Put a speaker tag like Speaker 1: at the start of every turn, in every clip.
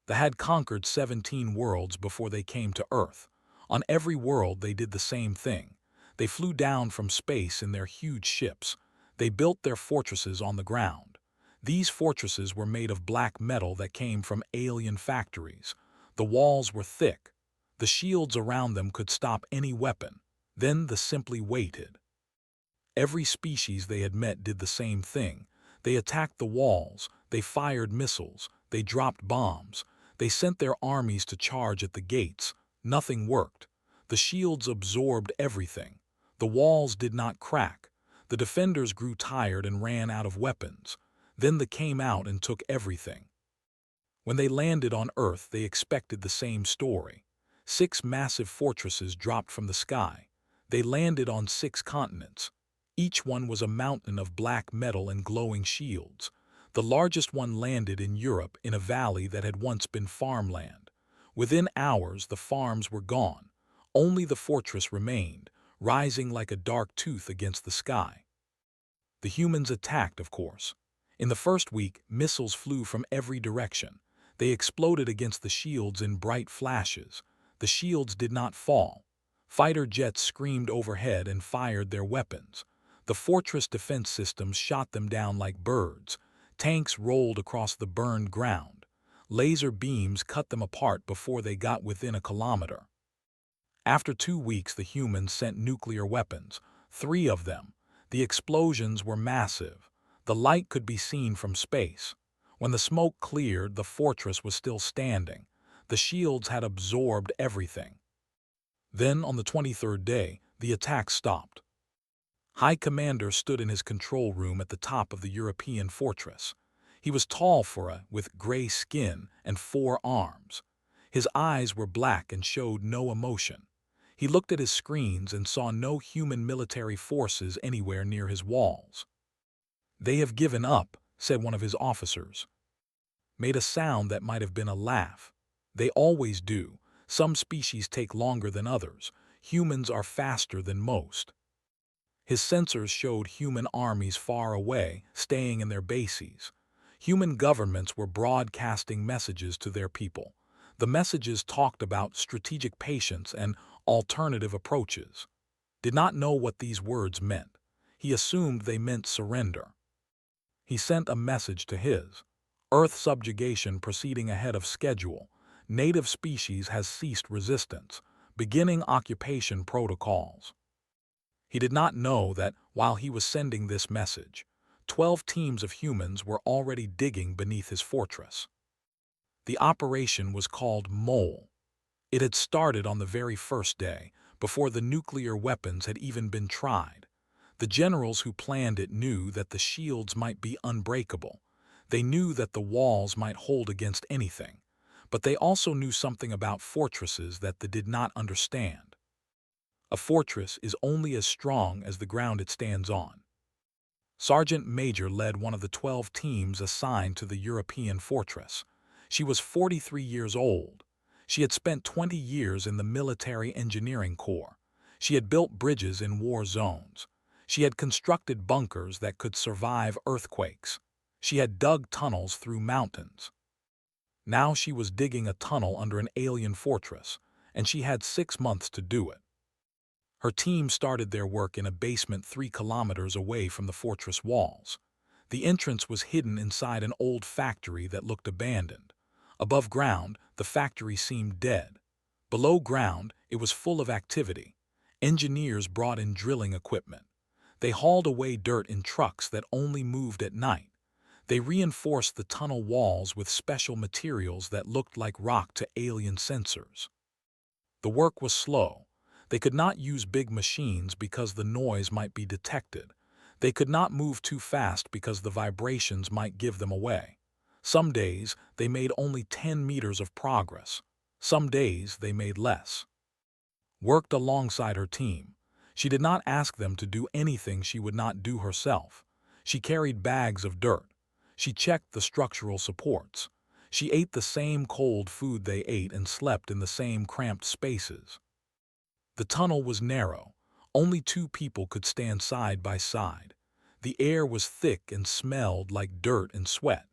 Speaker 1: They had conquered 17 worlds before they came to Earth. On every world they did the same thing. They flew down from space in their huge ships. They built their fortresses on the ground. These fortresses were made of black metal that came from alien factories. The walls were thick. The shields around them could stop any weapon. Then they simply waited. Every species they had met did the same thing. They attacked the walls, they fired missiles, they dropped bombs, they sent their armies to charge at the gates. Nothing worked. The shields absorbed everything. The walls did not crack. The defenders grew tired and ran out of weapons. Then they came out and took everything. When they landed on Earth, they expected the same story. 6 massive fortresses dropped from the sky. They landed on 6 continents. Each one was a mountain of black metal and glowing shields. The largest one landed in Europe in a valley that had once been farmland. Within hours, the farms were gone. Only the fortress remained, rising like a dark tooth against the sky. The humans attacked, of course. In the first week, missiles flew from every direction. They exploded against the shields in bright flashes. The shields did not fall. Fighter jets screamed overhead and fired their weapons. The fortress defense systems shot them down like birds. Tanks rolled across the burned ground. Laser beams cut them apart before they got within a kilometer. After 2 weeks, the humans sent nuclear weapons, 3 of them. The explosions were massive. The light could be seen from space. When the smoke cleared, the fortress was still standing. The shields had absorbed everything. Then, on the 23rd day, the attack stopped. High Commander stood in his control room at the top of the European fortress. He was tall with gray skin and 4 arms. His eyes were black and showed no emotion. He looked at his screens and saw no human military forces anywhere near his walls. "They have given up," said one of his officers. Made a sound that might have been a laugh. "They always do. Some species take longer than others. Humans are faster than most." His sensors showed human armies far away, staying in their bases. Human governments were broadcasting messages to their people. The messages talked about strategic patience and alternative approaches. Did not know what these words meant. He assumed they meant surrender. He sent a message to his Earth subjugation proceeding ahead of schedule. Native species has ceased resistance, beginning occupation protocols. He did not know that, while he was sending this message, 12 teams of humans were already digging beneath his fortress. The operation was called Mole. It had started on the very first day, before the nuclear weapons had even been tried. The generals who planned it knew that the shields might be unbreakable. They knew that the walls might hold against anything. But they also knew something about fortresses that they did not understand. A fortress is only as strong as the ground it stands on. Sergeant Major led one of the 12 teams assigned to the European fortress. She was 43 years old. She had spent 20 years in the military engineering corps. She had built bridges in war zones. She had constructed bunkers that could survive earthquakes. She had dug tunnels through mountains. Now she was digging a tunnel under an alien fortress, and she had 6 months to do it. Her team started their work in a basement 3 kilometers away from the fortress walls. The entrance was hidden inside an old factory that looked abandoned. Above ground, the factory seemed dead. Below ground, it was full of activity. Engineers brought in drilling equipment. They hauled away dirt in trucks that only moved at night. They reinforced the tunnel walls with special materials that looked like rock to alien sensors. The work was slow. They could not use big machines because the noise might be detected. They could not move too fast because the vibrations might give them away. Some days, they made only 10 meters of progress. Some days, they made less. Worked alongside her team. She did not ask them to do anything she would not do herself. She carried bags of dirt. She checked the structural supports. She ate the same cold food they ate and slept in the same cramped spaces. The tunnel was narrow. Only 2 people could stand side by side. The air was thick and smelled like dirt and sweat.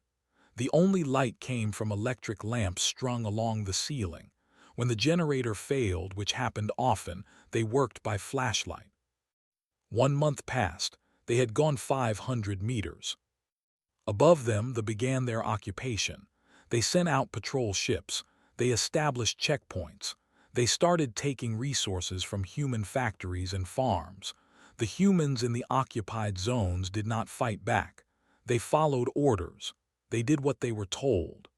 Speaker 1: The only light came from electric lamps strung along the ceiling. When the generator failed, which happened often, they worked by flashlight. 1 month passed. They had gone 500 meters. Above them, they began their occupation. They sent out patrol ships. They established checkpoints. They started taking resources from human factories and farms. The humans in the occupied zones did not fight back. They followed orders. They did what they were told.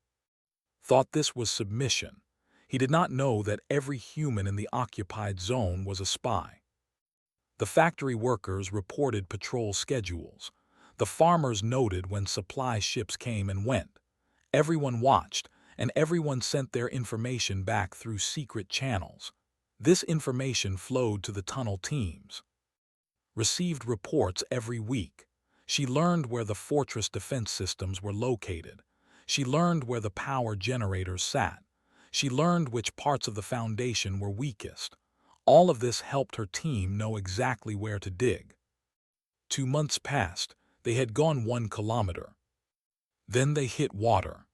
Speaker 1: Thought this was submission. He did not know that every human in the occupied zone was a spy. The factory workers reported patrol schedules. The farmers noted when supply ships came and went. Everyone watched, and everyone sent their information back through secret channels. This information flowed to the tunnel teams. Received reports every week. She learned where the fortress defense systems were located. She learned where the power generators sat. She learned which parts of the foundation were weakest. All of this helped her team know exactly where to dig. 2 months passed. They had gone 1 kilometer. Then they hit water.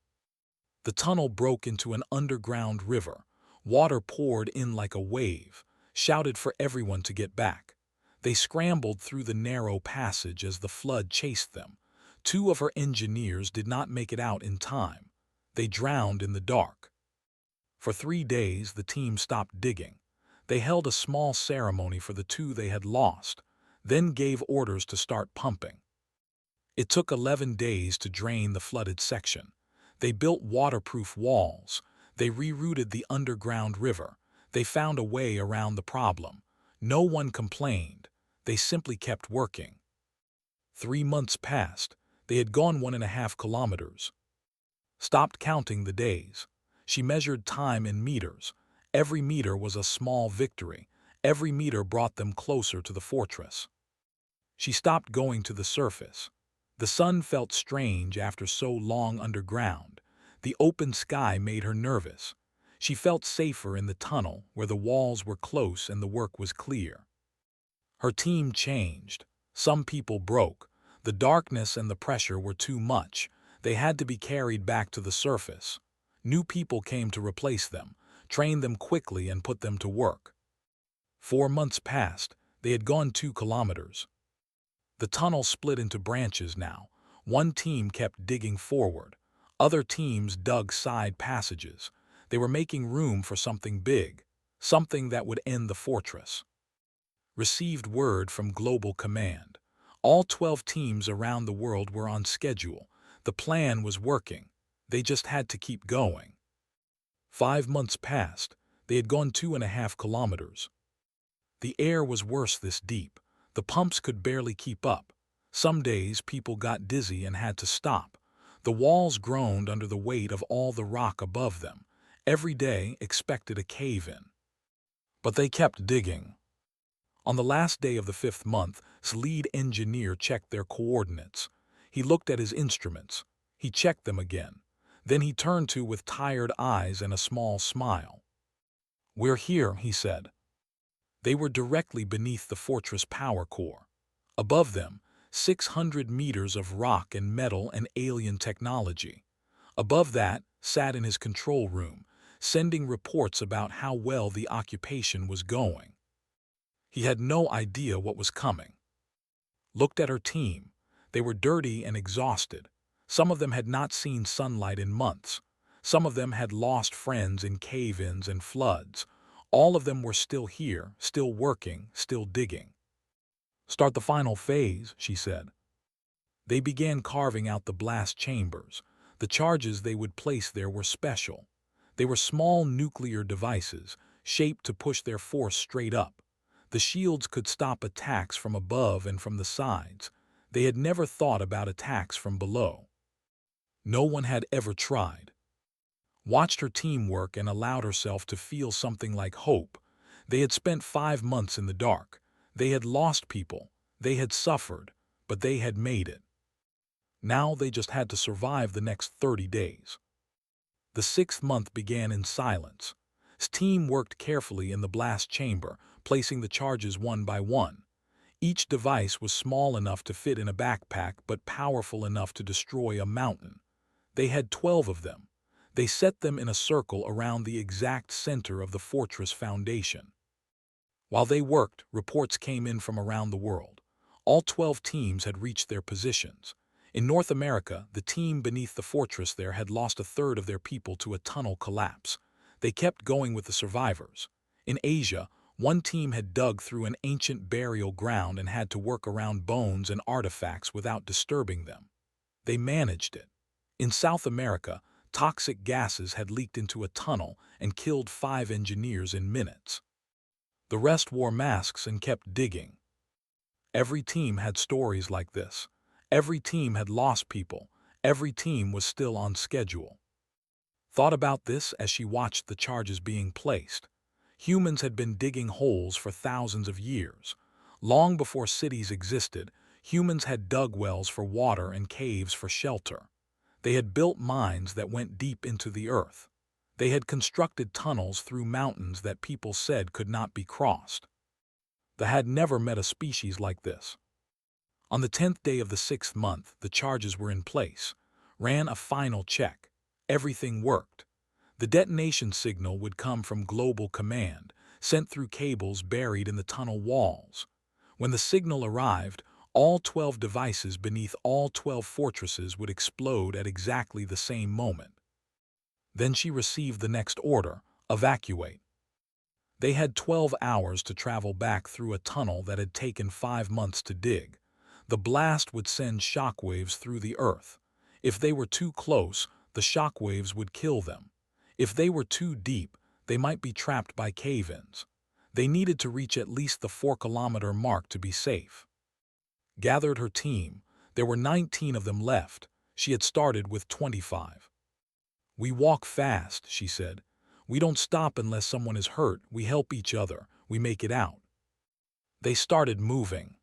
Speaker 1: The tunnel broke into an underground river. Water poured in like a wave, shouted for everyone to get back. They scrambled through the narrow passage as the flood chased them. 2 of her engineers did not make it out in time. They drowned in the dark. For 3 days, the team stopped digging. They held a small ceremony for the 2 they had lost, then gave orders to start pumping. It took 11 days to drain the flooded section. They built waterproof walls. They rerouted the underground river. They found a way around the problem. No one complained. They simply kept working. 3 months passed. They had gone 1.5 kilometers. Stopped counting the days. She measured time in meters. Every meter was a small victory. Every meter brought them closer to the fortress. She stopped going to the surface. The sun felt strange after so long underground. The open sky made her nervous. She felt safer in the tunnel where the walls were close and the work was clear. Her team changed. Some people broke. The darkness and the pressure were too much. They had to be carried back to the surface. New people came to replace them, train them quickly and put them to work. 4 months passed. They had gone 2 kilometers. The tunnel split into branches now. One team kept digging forward. Other teams dug side passages. They were making room for something big, something that would end the fortress. Received word from Global Command. All 12 teams around the world were on schedule. The plan was working. They just had to keep going. 5 months passed. They had gone 2.5 kilometers. The air was worse this deep. The pumps could barely keep up. Some days people got dizzy and had to stop. The walls groaned under the weight of all the rock above them. Every day expected a cave-in. But they kept digging. On the last day of the 5th month, the lead engineer checked their coordinates. He looked at his instruments. He checked them again. Then he turned to with tired eyes and a small smile. "We're here," he said. They were directly beneath the fortress power core. Above them, 600 meters of rock and metal and alien technology. Above that, sat in his control room, sending reports about how well the occupation was going. He had no idea what was coming. Looked at her team. They were dirty and exhausted. Some of them had not seen sunlight in months. Some of them had lost friends in cave-ins and floods. All of them were still here, still working, still digging. "Start the final phase," she said. They began carving out the blast chambers. The charges they would place there were special. They were small nuclear devices, shaped to push their force straight up. The shields could stop attacks from above and from the sides. They had never thought about attacks from below. No one had ever tried. Watched her teamwork and allowed herself to feel something like hope. They had spent 5 months in the dark. They had lost people. They had suffered, but they had made it. Now they just had to survive the next 30 days. The 6th month began in silence. His team worked carefully in the blast chamber, placing the charges one by one. Each device was small enough to fit in a backpack but powerful enough to destroy a mountain. They had 12 of them. They set them in a circle around the exact center of the fortress foundation. While they worked, reports came in from around the world. All 12 teams had reached their positions. In North America, the team beneath the fortress there had lost a third of their people to a tunnel collapse. They kept going with the survivors. In Asia, one team had dug through an ancient burial ground and had to work around bones and artifacts without disturbing them. They managed it. In South America, toxic gases had leaked into a tunnel and killed 5 engineers in minutes. The rest wore masks and kept digging. Every team had stories like this. Every team had lost people. Every team was still on schedule. Thought about this as she watched the charges being placed. Humans had been digging holes for thousands of years. Long before cities existed, humans had dug wells for water and caves for shelter. They had built mines that went deep into the earth. They had constructed tunnels through mountains that people said could not be crossed. They had never met a species like this. On the 10th day of the 6th month, the charges were in place. Ran a final check. Everything worked. The detonation signal would come from Global Command, sent through cables buried in the tunnel walls. When the signal arrived, all 12 devices beneath all 12 fortresses would explode at exactly the same moment. Then she received the next order: evacuate. They had 12 hours to travel back through a tunnel that had taken 5 months to dig. The blast would send shockwaves through the earth. If they were too close, the shockwaves would kill them. If they were too deep, they might be trapped by cave-ins. They needed to reach at least the 4-kilometer mark to be safe. Gathered her team. There were 19 of them left. She had started with 25. "We walk fast," she said. "We don't stop unless someone is hurt. We help each other. We make it out." They started moving.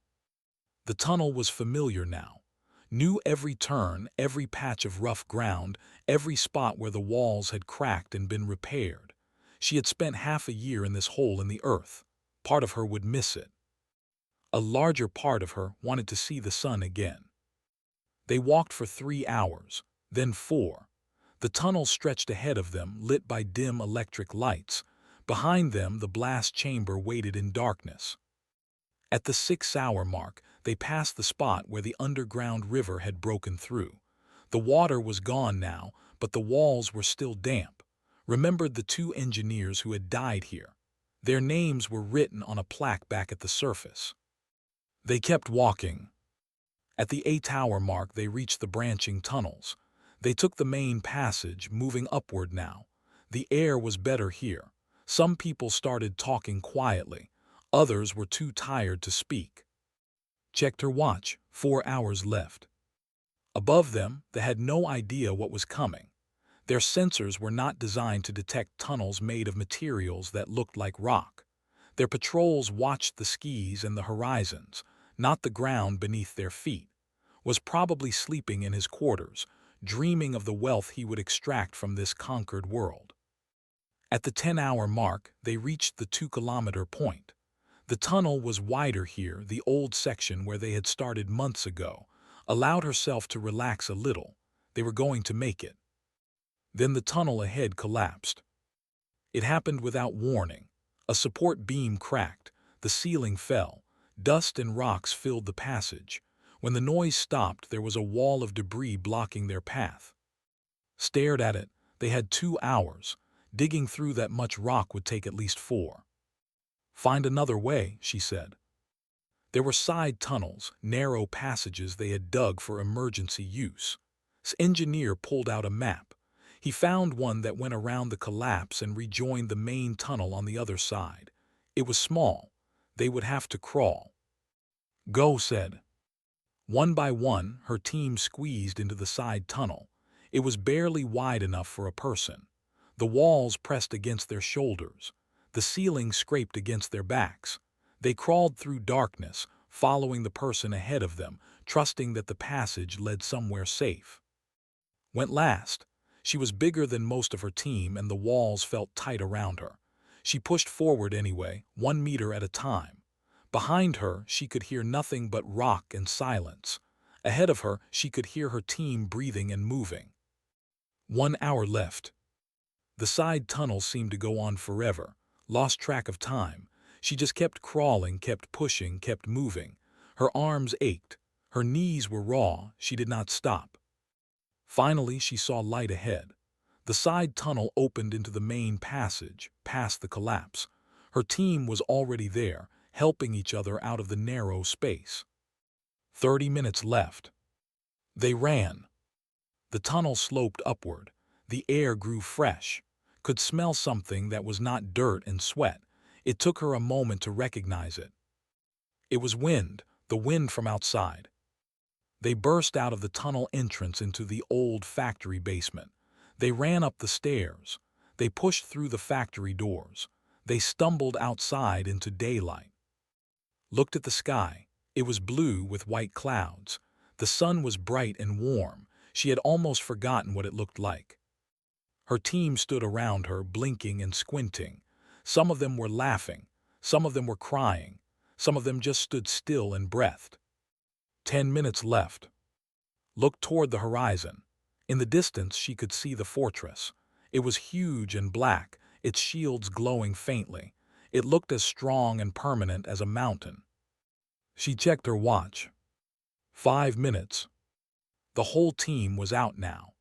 Speaker 1: The tunnel was familiar now. Knew every turn, every patch of rough ground, every spot where the walls had cracked and been repaired. She had spent half a year in this hole in the earth. Part of her would miss it. A larger part of her wanted to see the sun again. They walked for 3 hours, then 4. The tunnel stretched ahead of them, lit by dim electric lights. Behind them, the blast chamber waited in darkness. At the 6-hour mark, they passed the spot where the underground river had broken through. The water was gone now, but the walls were still damp. Remembered the 2 engineers who had died here. Their names were written on a plaque back at the surface. They kept walking. At the 8-hour mark, they reached the branching tunnels. They took the main passage, moving upward now. The air was better here. Some people started talking quietly. Others were too tired to speak. Checked her watch. 4 hours left. Above them, they had no idea what was coming. Their sensors were not designed to detect tunnels made of materials that looked like rock. Their patrols watched the skies and the horizons, not the ground beneath their feet. Was probably sleeping in his quarters, dreaming of the wealth he would extract from this conquered world. At the 10-hour mark, they reached the 2-kilometer point. The tunnel was wider here. The old section where they had started months ago allowed herself to relax a little. They were going to make it. Then the tunnel ahead collapsed. It happened without warning. A support beam cracked. The ceiling fell. Dust and rocks filled the passage. When the noise stopped, there was a wall of debris blocking their path. Stared at it. They had 2 hours. Digging through that much rock would take at least 4. "Find another way," she said. There were side tunnels, narrow passages they had dug for emergency use. The engineer pulled out a map. He found one that went around the collapse and rejoined the main tunnel on the other side. It was small. They would have to crawl. "Go," said. One by one, her team squeezed into the side tunnel. It was barely wide enough for a person. The walls pressed against their shoulders. The ceiling scraped against their backs. They crawled through darkness, following the person ahead of them, trusting that the passage led somewhere safe. Went last. She was bigger than most of her team, and the walls felt tight around her. She pushed forward anyway, 1 meter at a time. Behind her, she could hear nothing but rock and silence. Ahead of her, she could hear her team breathing and moving. 1 hour left. The side tunnel seemed to go on forever, lost track of time. She just kept crawling, kept pushing, kept moving. Her arms ached. Her knees were raw. She did not stop. Finally, she saw light ahead. The side tunnel opened into the main passage, past the collapse. Her team was already there, helping each other out of the narrow space. 30 minutes left. They ran. The tunnel sloped upward. The air grew fresh. Could smell something that was not dirt and sweat. It took her a moment to recognize it. It was wind, the wind from outside. They burst out of the tunnel entrance into the old factory basement. They ran up the stairs. They pushed through the factory doors. They stumbled outside into daylight. Looked at the sky. It was blue with white clouds. The sun was bright and warm. She had almost forgotten what it looked like. Her team stood around her, blinking and squinting. Some of them were laughing. Some of them were crying. Some of them just stood still and breathed. 10 minutes left. Looked toward the horizon. In the distance, she could see the fortress. It was huge and black, its shields glowing faintly. It looked as strong and permanent as a mountain. She checked her watch. 5 minutes. The whole team was out now.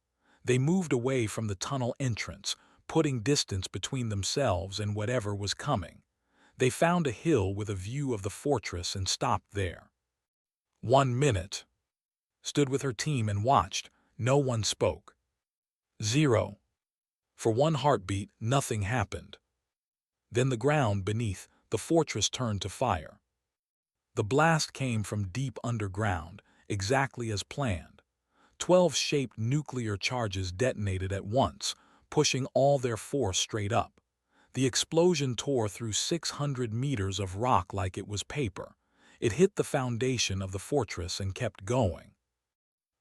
Speaker 1: They moved away from the tunnel entrance, putting distance between themselves and whatever was coming. They found a hill with a view of the fortress and stopped there. 1 minute. Stood with her team and watched. No one spoke. 0. For one heartbeat, nothing happened. Then the ground beneath the fortress turned to fire. The blast came from deep underground, exactly as planned. 12 shaped nuclear charges detonated at once, pushing all their force straight up. The explosion tore through 600 meters of rock like it was paper. It hit the foundation of the fortress and kept going.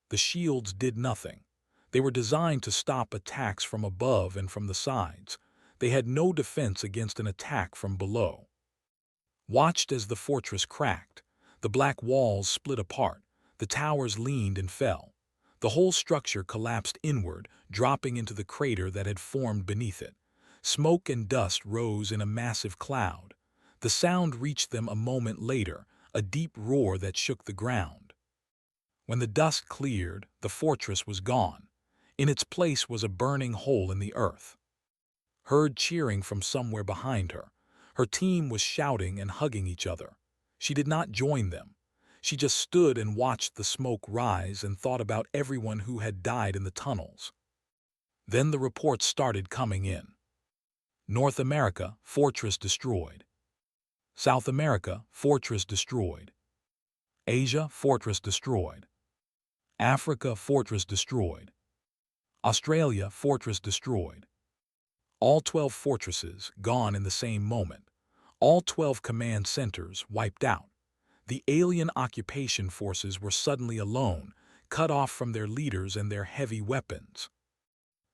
Speaker 1: The shields did nothing. They were designed to stop attacks from above and from the sides. They had no defense against an attack from below. Watched as the fortress cracked. The black walls split apart. The towers leaned and fell. The whole structure collapsed inward, dropping into the crater that had formed beneath it. Smoke and dust rose in a massive cloud. The sound reached them a moment later, a deep roar that shook the ground. When the dust cleared, the fortress was gone. In its place was a burning hole in the earth. Heard cheering from somewhere behind her. Her team was shouting and hugging each other. She did not join them. She just stood and watched the smoke rise and thought about everyone who had died in the tunnels. Then the reports started coming in. North America, fortress destroyed. South America, fortress destroyed. Asia, fortress destroyed. Africa, fortress destroyed. Australia, fortress destroyed. All 12 fortresses gone in the same moment. All 12 command centers wiped out. The alien occupation forces were suddenly alone, cut off from their leaders and their heavy weapons.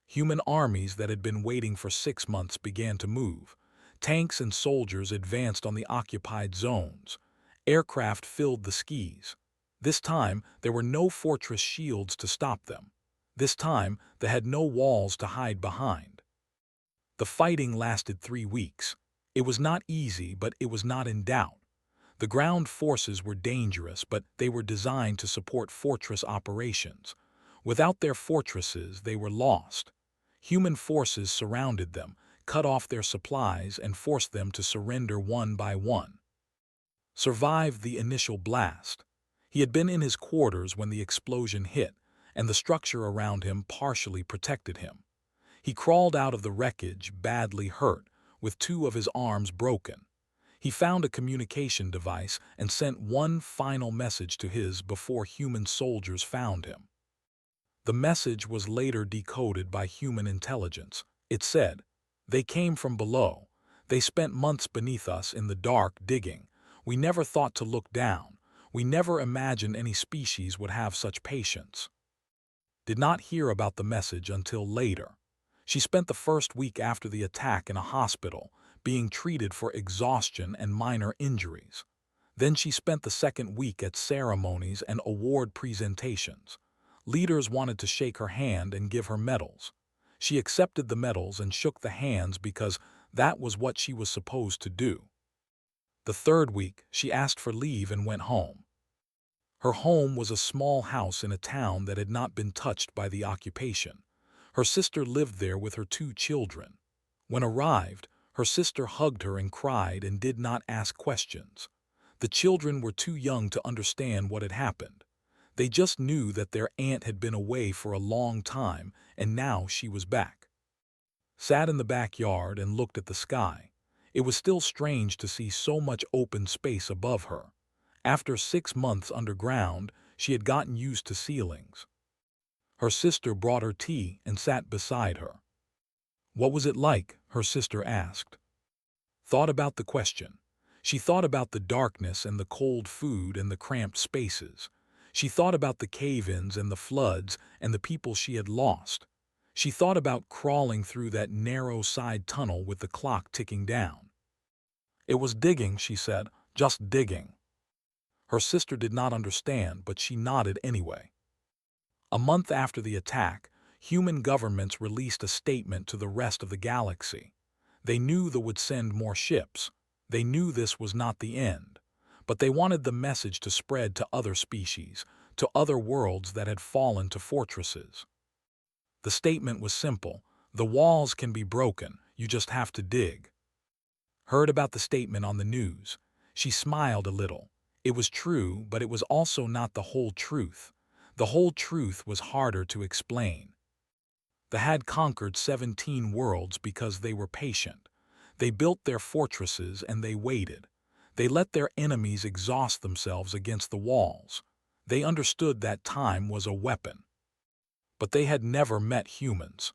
Speaker 1: Human armies that had been waiting for 6 months began to move. Tanks and soldiers advanced on the occupied zones. Aircraft filled the skies. This time, there were no fortress shields to stop them. This time, they had no walls to hide behind. The fighting lasted 3 weeks. It was not easy, but it was not in doubt. The ground forces were dangerous, but they were designed to support fortress operations. Without their fortresses, they were lost. Human forces surrounded them, cut off their supplies, and forced them to surrender one by one. Survived the initial blast. He had been in his quarters when the explosion hit, and the structure around him partially protected him. He crawled out of the wreckage, badly hurt, with 2 of his arms broken. He found a communication device and sent one final message to his before human soldiers found him. The message was later decoded by human intelligence. It said, "They came from below. They spent months beneath us in the dark digging. We never thought to look down. We never imagined any species would have such patience." Did not hear about the message until later. She spent the first week after the attack in a hospital, being treated for exhaustion and minor injuries. Then she spent the second week at ceremonies and award presentations. Leaders wanted to shake her hand and give her medals. She accepted the medals and shook the hands because that was what she was supposed to do. The third week, she asked for leave and went home. Her home was a small house in a town that had not been touched by the occupation. Her sister lived there with her 2 children. When arrived, her sister hugged her and cried and did not ask questions. The children were too young to understand what had happened. They just knew that their aunt had been away for a long time and now she was back. Sat in the backyard and looked at the sky. It was still strange to see so much open space above her. After 6 months underground, she had gotten used to ceilings. Her sister brought her tea and sat beside her. What was it like? Her sister asked. Thought about the question. She thought about the darkness and the cold food and the cramped spaces. She thought about the cave-ins and the floods and the people she had lost. She thought about crawling through that narrow side tunnel with the clock ticking down. It was digging, she said, just digging. Her sister did not understand, but she nodded anyway. A month after the attack, human governments released a statement to the rest of the galaxy. They knew they would send more ships. They knew this was not the end. But they wanted the message to spread to other species, to other worlds that had fallen to fortresses. The statement was simple. The walls can be broken, you just have to dig. Heard about the statement on the news. She smiled a little. It was true, but it was also not the whole truth. The whole truth was harder to explain. They had conquered 17 worlds because they were patient. They built their fortresses and they waited. They let their enemies exhaust themselves against the walls. They understood that time was a weapon. But they had never met humans.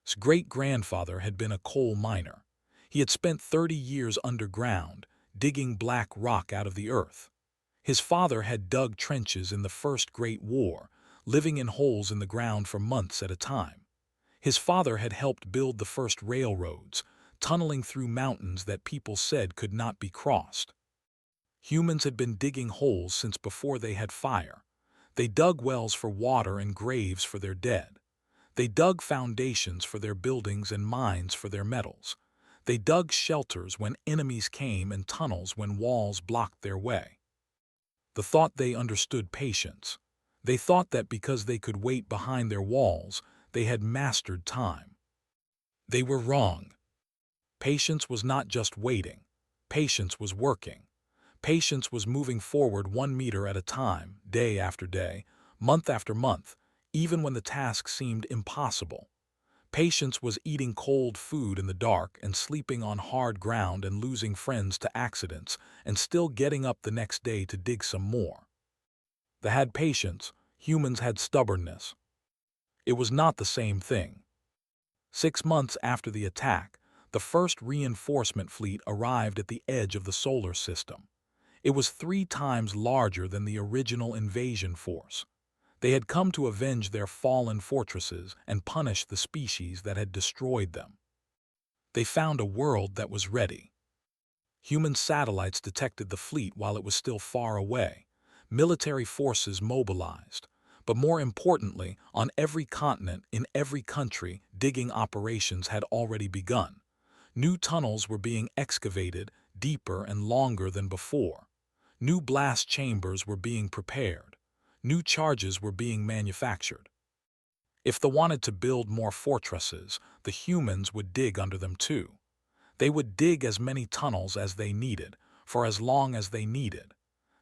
Speaker 1: His great-grandfather had been a coal miner. He had spent 30 years underground, digging black rock out of the earth. His father had dug trenches in the First Great War, living in holes in the ground for months at a time. His father had helped build the first railroads, tunneling through mountains that people said could not be crossed. Humans had been digging holes since before they had fire. They dug wells for water and graves for their dead. They dug foundations for their buildings and mines for their metals. They dug shelters when enemies came and tunnels when walls blocked their way. The thought they understood patience. They thought that because they could wait behind their walls, they had mastered time. They were wrong. Patience was not just waiting. Patience was working. Patience was moving forward 1 meter at a time, day after day, month after month, even when the task seemed impossible. Patience was eating cold food in the dark and sleeping on hard ground and losing friends to accidents and still getting up the next day to dig some more. They had patience, humans had stubbornness. It was not the same thing. 6 months after the attack, the first reinforcement fleet arrived at the edge of the solar system. It was 3 times larger than the original invasion force. They had come to avenge their fallen fortresses and punish the species that had destroyed them. They found a world that was ready. Human satellites detected the fleet while it was still far away. Military forces mobilized. But more importantly, on every continent, in every country, digging operations had already begun. New tunnels were being excavated, deeper and longer than before. New blast chambers were being prepared. New charges were being manufactured. If they wanted to build more fortresses, the humans would dig under them too. They would dig as many tunnels as they needed, for as long as they needed.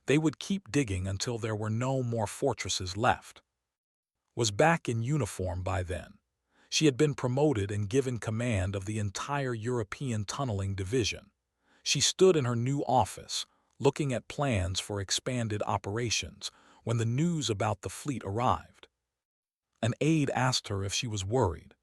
Speaker 1: They would keep digging until there were no more fortresses left. Was back in uniform by then. She had been promoted and given command of the entire European tunneling division. She stood in her new office, looking at plans for expanded operations, when the news about the fleet arrived. An aide asked her if she was worried.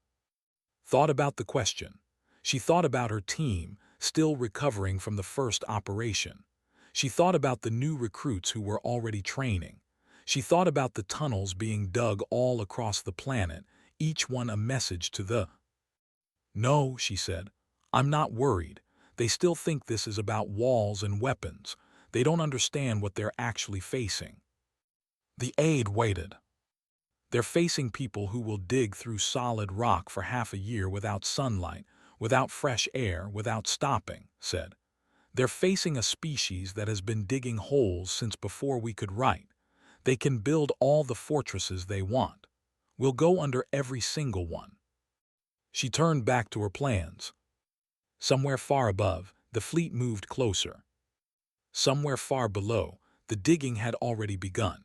Speaker 1: Thought about the question. She thought about her team, still recovering from the first operation. She thought about the new recruits who were already training. She thought about the tunnels being dug all across the planet, each one a message to the... No, she said, I'm not worried. They still think this is about walls and weapons. They don't understand what they're actually facing. The aide waited. They're facing people who will dig through solid rock for half a year without sunlight, without fresh air, without stopping, said. They're facing a species that has been digging holes since before we could write. They can build all the fortresses they want. We'll go under every single one. She turned back to her plans. Somewhere far above, the fleet moved closer. Somewhere far below, the digging had already begun.